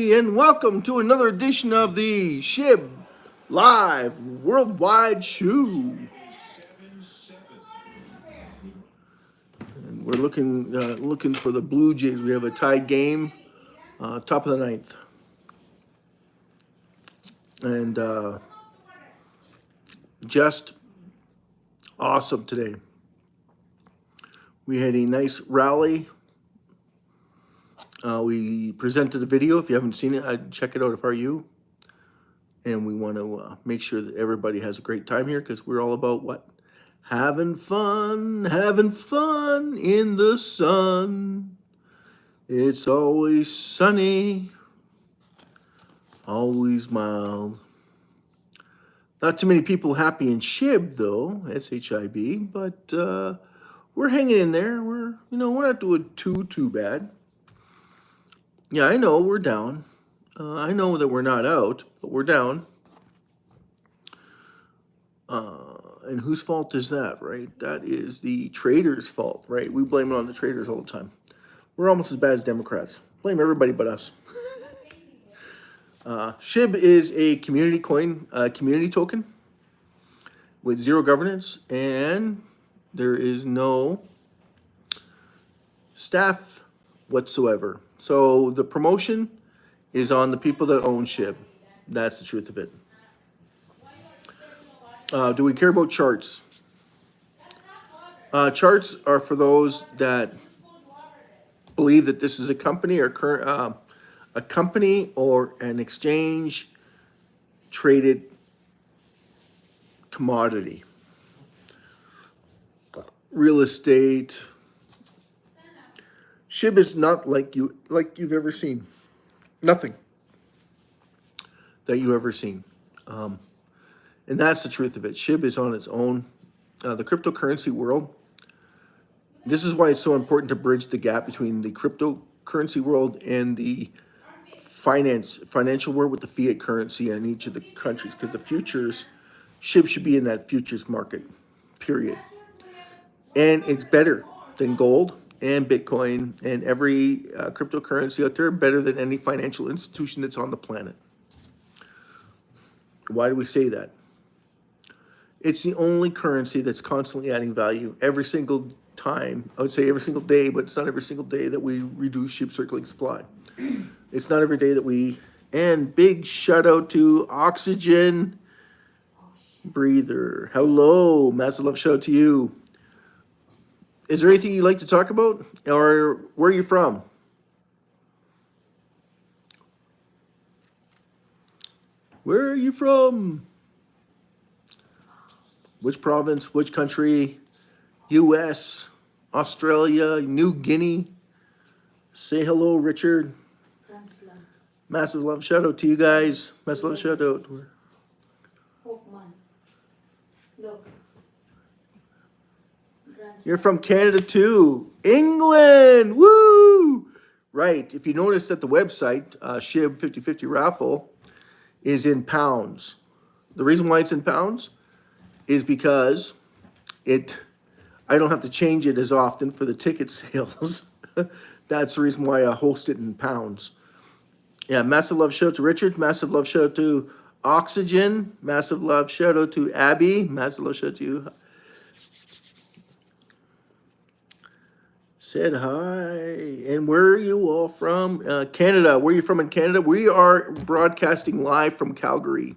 everybody, and welcome to another edition of the SHIB Live Worldwide Show. And we're looking for the Blue Jays. We have a tied game, top of the ninth, and just awesome today. We had a nice rally. We presented a video. If you haven't seen it, I'd check it out if I were you. And we want to make sure that everybody has a great time here, because we're all about what? Having fun in the sun. It's always sunny, always mild. Not too many people happy in SHIB though, SHIB, but we're hanging in there. We're not doing too bad. Yeah, I know we're down. I know that we're not out, but we're down. And whose fault is that, right? That is the traders' fault, right? We blame it on the traders all the time. We're almost as bad as Democrats. Blame everybody but us. SHIB is a community coin, community token with zero governance, and there is no staff whatsoever. So the promotion is on the people that own SHIB. That's the truth of it. Do we care about charts? Charts are for those that believe that this is a company or a company or an exchange traded commodity, real estate. SHIB is not like you've ever seen. Nothing that you've ever seen. And that's the truth of it. SHIB is on its own. The cryptocurrency world, this is why it's so important to bridge the gap between the cryptocurrency world and the financial world with the fiat currency in each of the countries, because the futures, SHIB should be in that futures market, period. And it's better than gold and Bitcoin and every cryptocurrency out there, better than any financial institution that's on the planet. Why do we say that? It's the only currency that's constantly adding value every single time. I would say every single day, but it's not every single day that we reduce SHIB circulating supply. It's not every day that we, and big shout out to Oxygen Breather. Hello, massive love shout out to you. Is there anything you'd like to talk about? Or where are you from? Where are you from? Which province, which country? US, Australia, New Guinea. Say hello, Richard. Massive love shout out to you guys. Massive love shout out. Look. You're from Canada too. England! Woo! Right. If you notice that the website, SHIB 50/50 raffle, is in pounds. The reason why it's in pounds is because I don't have to change it as often for the ticket sales. That's the reason why I host it in pounds. Yeah, massive love shout out to Richard. Massive love shout out to Oxygen. Massive love shout out to Abby. Massive love shout out to you. Said hi. And where are you all from? Canada. Where are you from in Canada? We are broadcasting live from Calgary.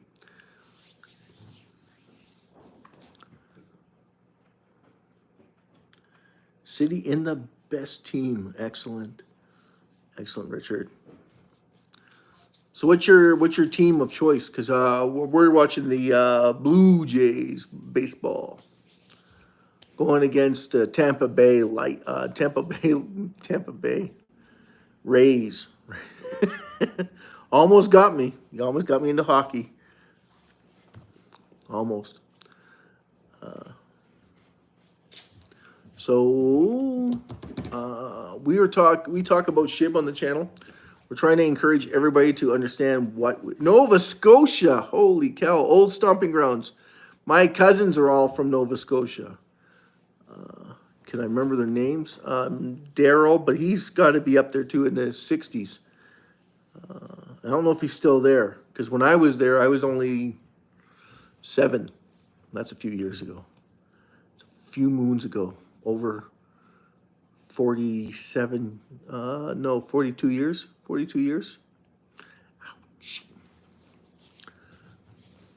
City in the best team. Excellent. Excellent, Richard. So what's your team of choice? Because we're watching the Blue Jays baseball going against Tampa Bay Rays. Almost got me. You almost got me into hockey. Almost. So we talk about SHIB on the channel. We're trying to encourage everybody to understand Nova Scotia. Holy cow, old stomping grounds. My cousins are all from Nova Scotia. Can I remember their names? Daryl, but he's got to be up there too in the 60s. I don't know if he's still there, because when I was there, I was only 7. That's a few years ago. It's a few moons ago. Over 47, no, 42 years. 42 years.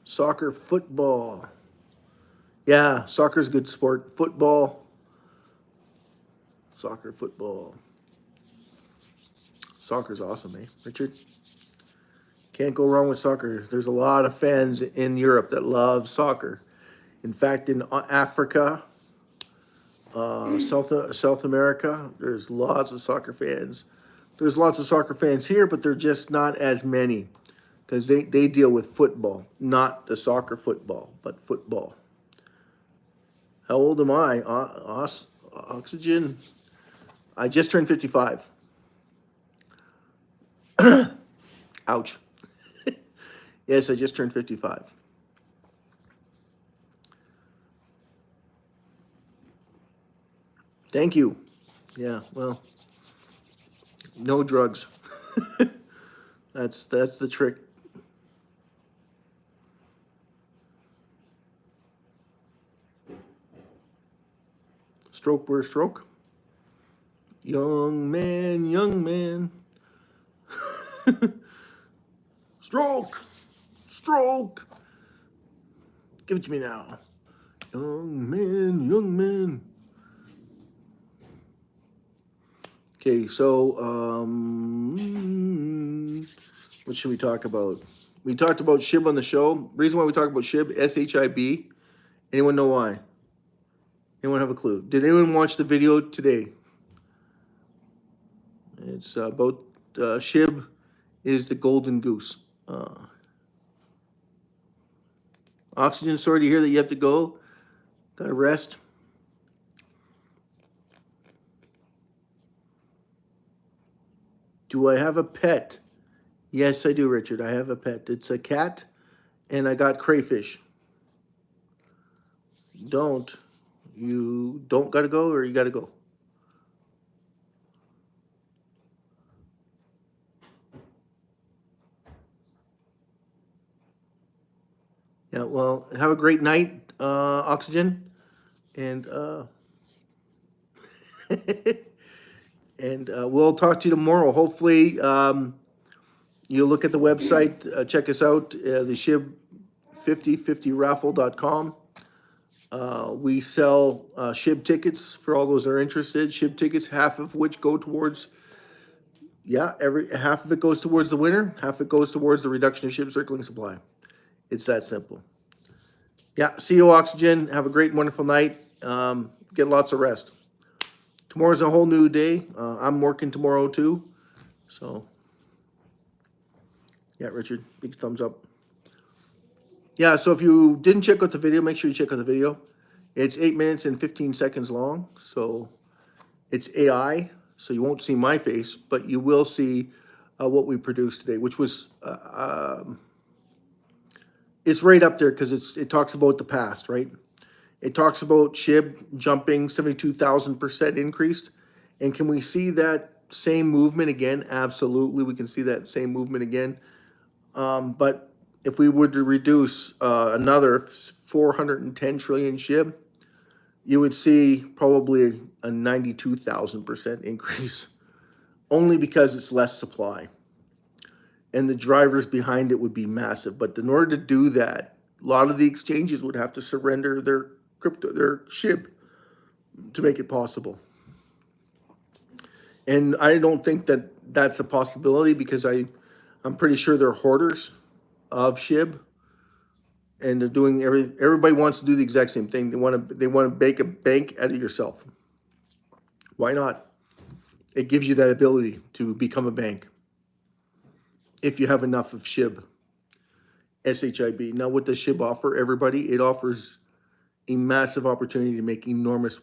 Soccer, football. Yeah, soccer's a good sport. Football. Soccer, football. Soccer's awesome, eh, Richard? Can't go wrong with soccer. There's a lot of fans in Europe that love soccer. In fact, in Africa, South America, there's lots of soccer fans. There's lots of soccer fans here, but they're just not as many because they deal with football, not the soccer football, but football. How old am I? Oxygen. I just turned 55. Ouch. Yes, I just turned 55. Thank you. Yeah, well, no drugs. That's the trick. Stroke where stroke. Young man, young man. Stroke, stroke. Give it to me now. Young man, young man. Okay, so what should we talk about? We talked about SHIB on the show. Reason why we talk about SHIB, SHIB. Anyone know why? Anyone have a clue? Did anyone watch the video today? It's about SHIB is the golden goose. Oxygen, sorry to hear that you have to go. Gotta rest. Do I have a pet? Yes, I do, Richard. I have a pet. It's a cat, and I got crayfish. You don't gotta go, or you gotta go? Yeah, well, have a great night, Oxygen, and and we'll talk to you tomorrow. Hopefully, you'll look at the website, check us out, the SHIB5050raffle.com. We sell SHIB tickets for all those that are interested. SHIB tickets, half of which go towards, half of it goes towards the winner, half of it goes towards the reduction of SHIB circulating supply. It's that simple. Yeah, see you, Oxygen. Have a great, wonderful night. Get lots of rest. Tomorrow's a whole new day. I'm working tomorrow too. So, yeah, Richard, big thumbs up. Yeah, so if you didn't check out the video, make sure you check out the video. It's 8 minutes and 15 seconds long. So it's AI, so you won't see my face, but you will see what we produced today, which was, it's right up there because it talks about the past, right? It talks about SHIB jumping 72,000% increased. And can we see that same movement again? Absolutely, we can see that same movement again. But if we were to reduce another 410 trillion SHIB, you would see probably a 92,000% increase, only because it's less supply. And the drivers behind it would be massive. But in order to do that, a lot of the exchanges would have to surrender their SHIB to make it possible. And I don't think that that's a possibility because I'm pretty sure they're hoarders of SHIB, and they're doing everybody wants to do the exact same thing. They want to make a bank out of yourself. Why not? It gives you that ability to become a bank if you have enough of SHIB, SHIB. Now, what does SHIB offer everybody? It offers a massive opportunity to make enormous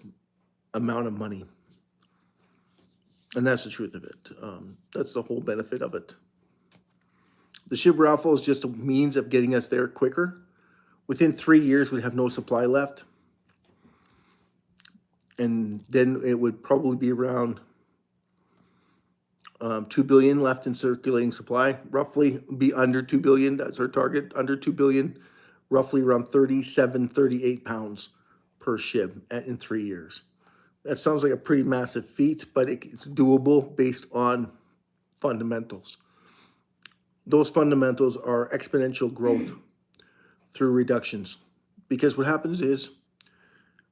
amount of money. And that's the truth of it. That's the whole benefit of it. The SHIB raffle is just a means of getting us there quicker. Within 3 years, we'd have no supply left. And then it would probably be around 2 billion left in circulating supply, roughly be under 2 billion. That's our target, under 2 billion, roughly around 37, 38 pounds per SHIB in 3 years. That sounds like a pretty massive feat, but it's doable based on fundamentals. Those fundamentals are exponential growth through reductions. Because what happens is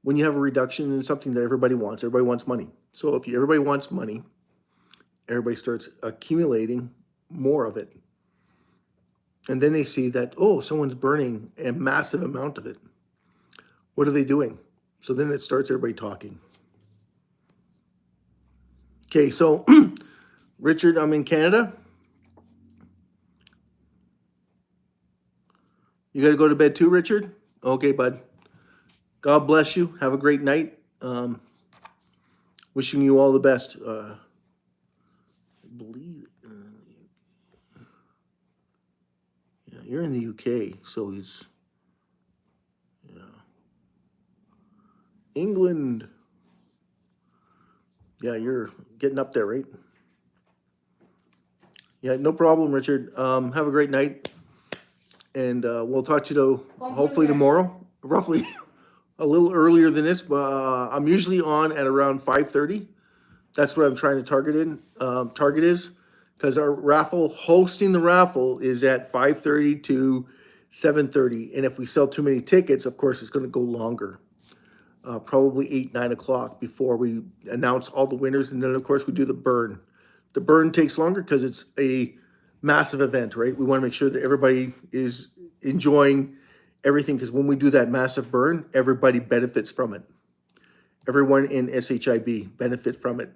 when you have a reduction in something that everybody wants money. So if everybody wants money, everybody starts accumulating more of it. And then they see that, oh, someone's burning a massive amount of it. What are they doing? So then it starts everybody talking. Okay, so Richard, I'm in Canada. You got to go to bed too, Richard? Okay, bud. God bless you. Have a great night. Wishing you all the best. I believe yeah, you're in the UK, so he's England. Yeah, you're getting up there, right? Yeah, no problem, Richard. Have a great night, and we'll talk to you hopefully tomorrow, roughly a little earlier than this. I'm usually on at around 5:30. That's what I'm trying to target is because our hosting the raffle is at 5:30 to 7:30, and if we sell too many tickets, of course, it's going to go longer. Probably 8, 9 o'clock before we announce all the winners. And then, of course, we do the burn. The burn takes longer because it's a massive event, right? We want to make sure that everybody is enjoying everything because when we do that massive burn, everybody benefits from it. Everyone in SHIB benefit from it.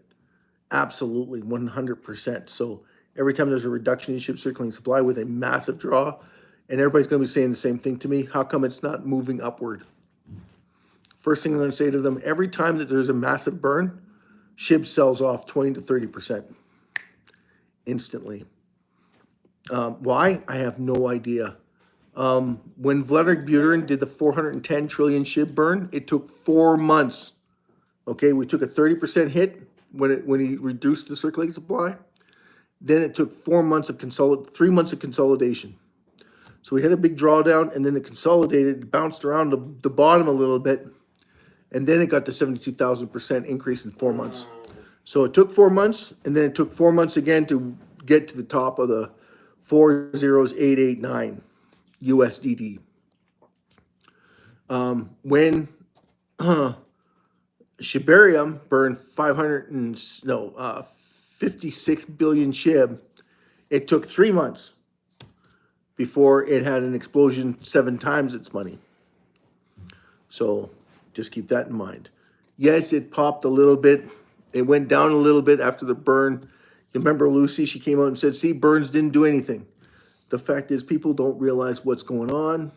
Absolutely, 100%. So every time there's a reduction in SHIB circulating supply with a massive draw, and everybody's going to be saying the same thing to me, how come it's not moving upward? First thing I'm going to say to them, every time that there's a massive burn, SHIB sells off 20 to 30% instantly. Why? I have no idea. When Vladimir Buterin did the 410 trillion SHIB burn, it took 4 months. Okay, we took a 30% hit when he reduced the circulating supply. Then it took 3 months of consolidation. So we had a big drawdown, and then it consolidated, bounced around the bottom a little bit, and then it got to 72,000% increase in 4 months. So it took 4 months, and then it took 4 months again to get to the top of the 40889 USDD. When Shibarium burned 56 billion SHIB, it took 3 months before it had an explosion 7 times its money. So just keep that in mind. Yes, it popped a little bit. It went down a little bit after the burn. You remember Lucy? She came out and said, see, burns didn't do anything. The fact is people don't realize what's going on.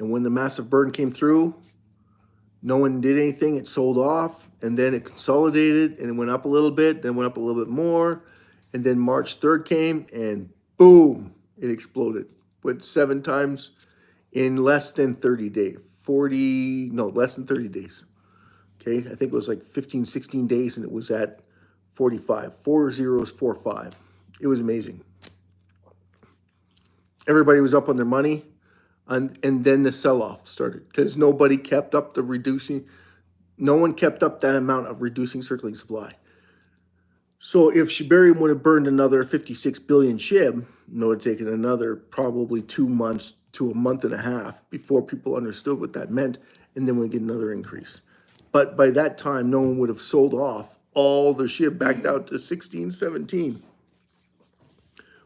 And when the massive burn came through, no one did anything. It sold off, and then it consolidated, and it went up a little bit, then went up a little bit more. And then March 3rd came, and boom, it exploded. Went 7 times in less than 30 days. Less than 30 days. Okay, I think it was like 15, 16 days, and it was at 45. 4045. It was amazing. Everybody was up on their money, and then the sell-off started because nobody kept up no one kept up that amount of reducing circulating supply. So if Shibarium would have burned another 56 billion SHIB, it would have taken another probably 2 months to a month and a half before people understood what that meant, and then we get another increase. But by that time, no one would have sold off all the SHIB back down to 16, 17,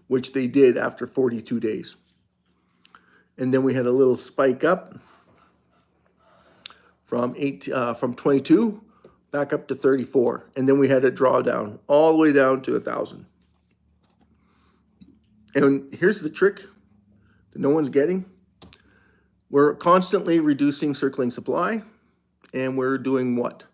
which they did after 42 days. And then we had a little spike up from 22 back up to 34. And then we had a drawdown all the way down to 1,000. And here's the trick that no one's getting. We're constantly reducing circulating supply, and we're doing what?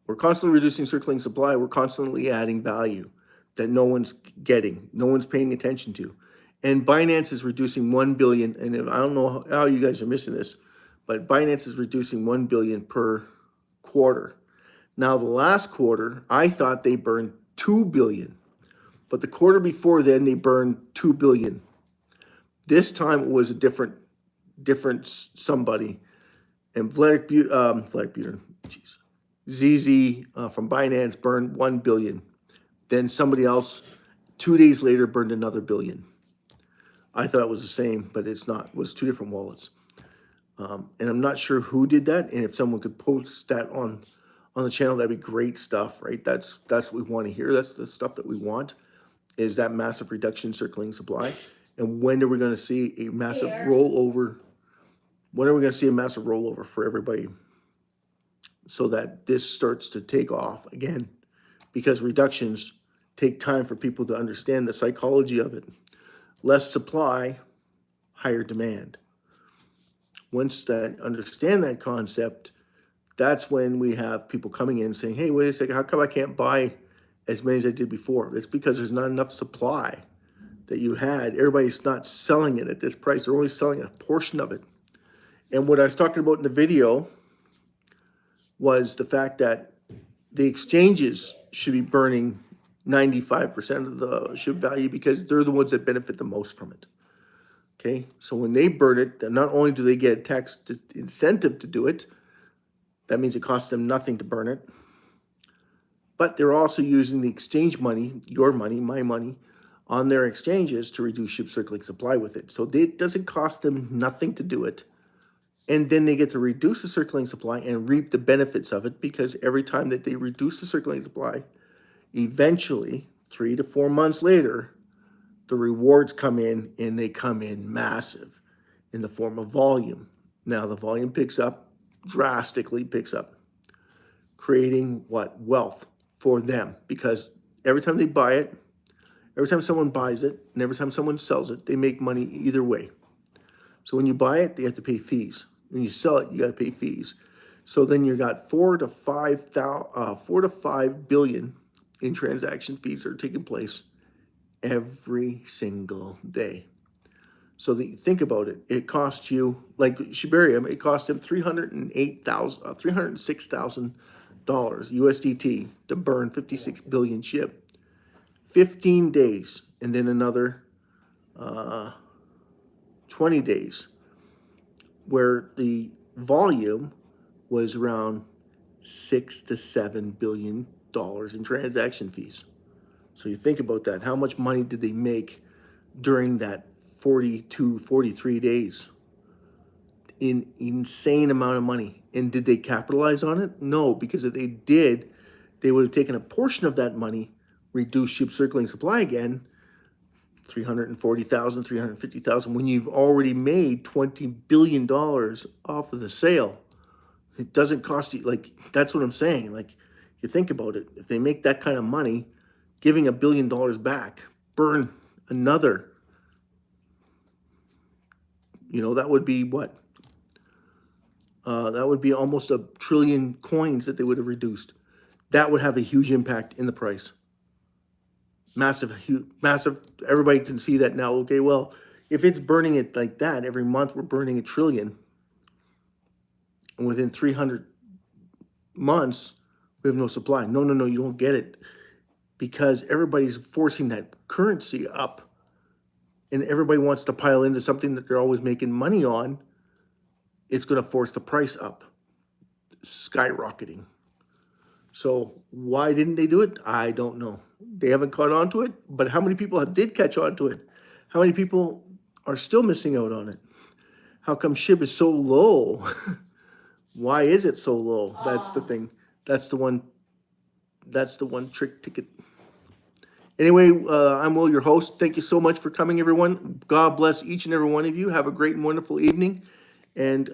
We're constantly reducing circulating supply. We're constantly adding value that no one's getting, no one's paying attention to. And Binance is reducing 1 billion, and I don't know how you guys are missing this, but Binance is reducing 1 billion per quarter. Now, the last quarter, I thought they burned 2 billion, but the quarter before then, they burned 2 billion. This time it was a different somebody. And Vladimir Buterin, jeez, ZZ from Binance burned 1 billion. Then somebody else 2 days later burned another billion. I thought it was the same, but it's not. It was two different wallets. And I'm not sure who did that. And if someone could post that on the channel, that'd be great stuff, right? That's what we want to hear. That's the stuff that we want, is that massive reduction in circulating supply. And when are we going to see a massive rollover? When are we going to see a massive rollover for everybody so that this starts to take off again? Because reductions take time for people to understand the psychology of it. Less supply, higher demand. Once that understand that concept, that's when we have people coming in saying, hey, wait a second, how come I can't buy as many as I did before? It's because there's not enough supply that you had. Everybody's not selling it at this price. They're only selling a portion of it. And what I was talking about in the video was the fact that the exchanges should be burning 95% of the SHIB value because they're the ones that benefit the most from it. Okay, so when they burn it, then not only do they get a tax incentive to do it, that means it costs them nothing to burn it, but they're also using the exchange money, your money, my money, on their exchanges to reduce SHIB circulating supply with it. So it doesn't cost them nothing to do it. And then they get to reduce the circulating supply and reap the benefits of it, because every time that they reduce the circulating supply, eventually, 3 to 4 months later, the rewards come in, and they come in massive in the form of volume. Now the volume picks up, drastically picks up, creating what? Wealth for them, because every time they buy it, every time someone buys it, and every time someone sells it, they make money either way. So when you buy it, they have to pay fees. When you sell it, you got to pay fees. So then you got 4 to 5 billion in transaction fees that are taking place every single day. So that you think about it, it costs you, like Shibarium, it cost him $306,000 USDT to burn 56 billion SHIB. 15 days, and then another 20 days, where the volume was around $6 to $7 billion in transaction fees. So you think about that. How much money did they make during that 42, 43 days? An insane amount of money. And did they capitalize on it? No, because if they did, they would have taken a portion of that money, reduced SHIB circulating supply again, 340,000, 350,000, when you've already made $20 billion off of the sale. It doesn't cost you, like, that's what I'm saying. Like, you think about it, if they make that kind of money, giving $1 billion back, burn another, that would be what? That would be almost 1 trillion coins that they would have reduced. That would have a huge impact in the price. Massive, huge, massive. Everybody can see that now. Okay, well, if it's burning it like that every month, we're burning 1 trillion. And within 300 months, we have no supply. No, you don't get it. Because everybody's forcing that currency up. And everybody wants to pile into something that they're always making money on. It's going to force the price up, skyrocketing. So why didn't they do it? I don't know. They haven't caught on to it, but how many people did catch on to it? How many people are still missing out on it? How come SHIB is so low? Why is it so low? That's the thing. That's the one trick ticket. Anyway, I'm Will, your host. Thank you so much for coming, everyone. God bless each and every one of you. Have a great and wonderful evening. And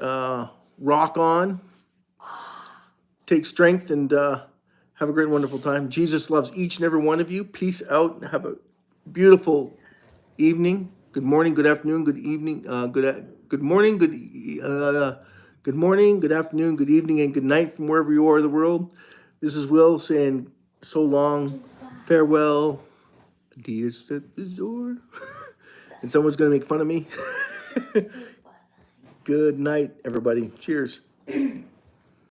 rock on. Take strength and have a great and wonderful time. Jesus loves each and every one of you. Peace out. Have a beautiful evening. Good morning, good afternoon, good evening. Good morning, good morning, good afternoon, good evening, and good night from wherever you are in the world. This is Will saying so long, farewell. Adidas at the door. And someone's going to make fun of me. Good night, everybody. Cheers.